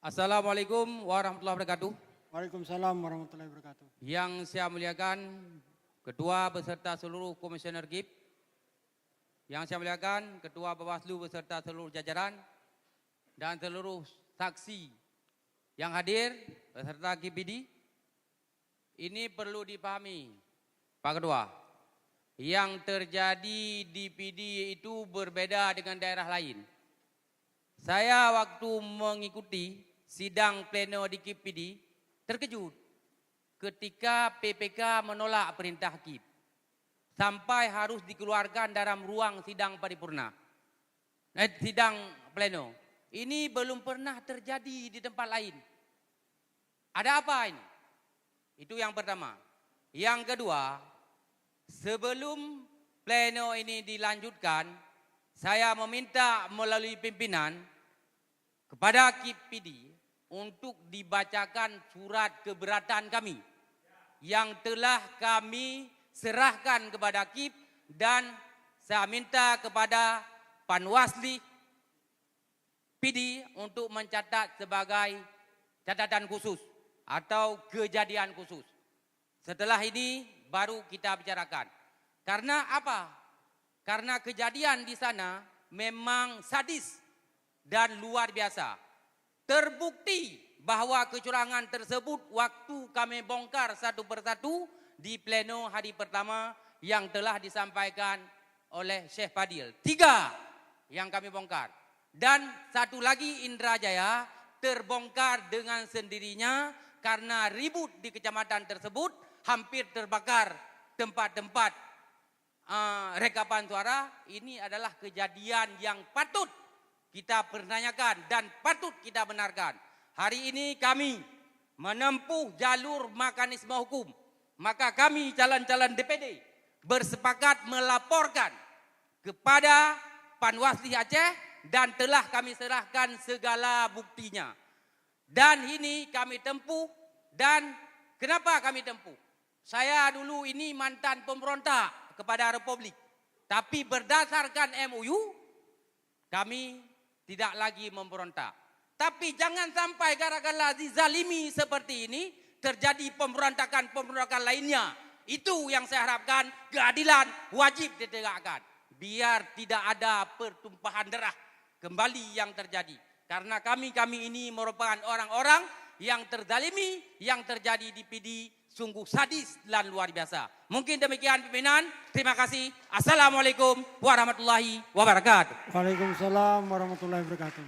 Assalamualaikum warahmatullahi wabarakatuh. Waalaikumsalam warahmatullahi wabarakatuh. Yang saya muliakan Ketua beserta seluruh Komisioner GIP. Yang saya muliakan Ketua Bawaslu beserta seluruh jajaran dan seluruh saksi yang hadir beserta GIPD. Ini perlu dipahami, Pak Ketua. Yang terjadi di PD itu berbeda dengan daerah lain. Saya waktu mengikuti sidang pleno di GIPD terkejut ketika PPK menolak perintah GIP sampai harus dikeluarkan dalam ruang sidang paripurna, sidang pleno. Ini belum pernah terjadi di tempat lain. Ada apa ini? Itu yang pertama. Yang kedua, sebelum pleno ini dilanjutkan, saya meminta melalui pimpinan kepada GIPD untuk dibacakan surat keberatan kami yang telah kami serahkan kepada GIP, dan saya minta kepada Panwasli PD untuk mencatat sebagai catatan khusus atau kejadian khusus. Setelah ini baru kita bicarakan. Karena apa? Karena kejadian di sana memang sadis dan luar biasa. Terbukti bahwa kecurangan tersebut waktu kami bongkar satu persatu di pleno hari pertama yang telah disampaikan oleh Syekh Fadil. 3 yang kami bongkar. Dan satu lagi Indrajaya terbongkar dengan sendirinya karena ribut di kecamatan tersebut, hampir terbakar tempat-tempat rekapan suara. Ini adalah kejadian yang patut kita pertanyakan dan patut kita benarkan. Hari ini kami menempuh jalur mekanisme hukum. Maka kami calon-calon DPD bersepakat melaporkan kepada Panwasli Aceh dan telah kami serahkan segala buktinya. Dan ini kami tempuh. Dan kenapa kami tempuh? Saya dulu ini mantan pemberontak kepada Republik. Tapi berdasarkan MOU, kami tidak lagi memberontak. Tapi jangan sampai gara-gara dizalimi seperti ini, terjadi pemberontakan-pemberontakan lainnya. Itu yang saya harapkan, keadilan wajib ditegakkan. Biar tidak ada pertumpahan darah kembali yang terjadi. Karena kami ini merupakan orang-orang yang terzalimi, yang terjadi di PD sungguh sadis dan luar biasa. Mungkin demikian pimpinan. Terima kasih. Assalamualaikum warahmatullahi wabarakatuh. Waalaikumsalam warahmatullahi wabarakatuh.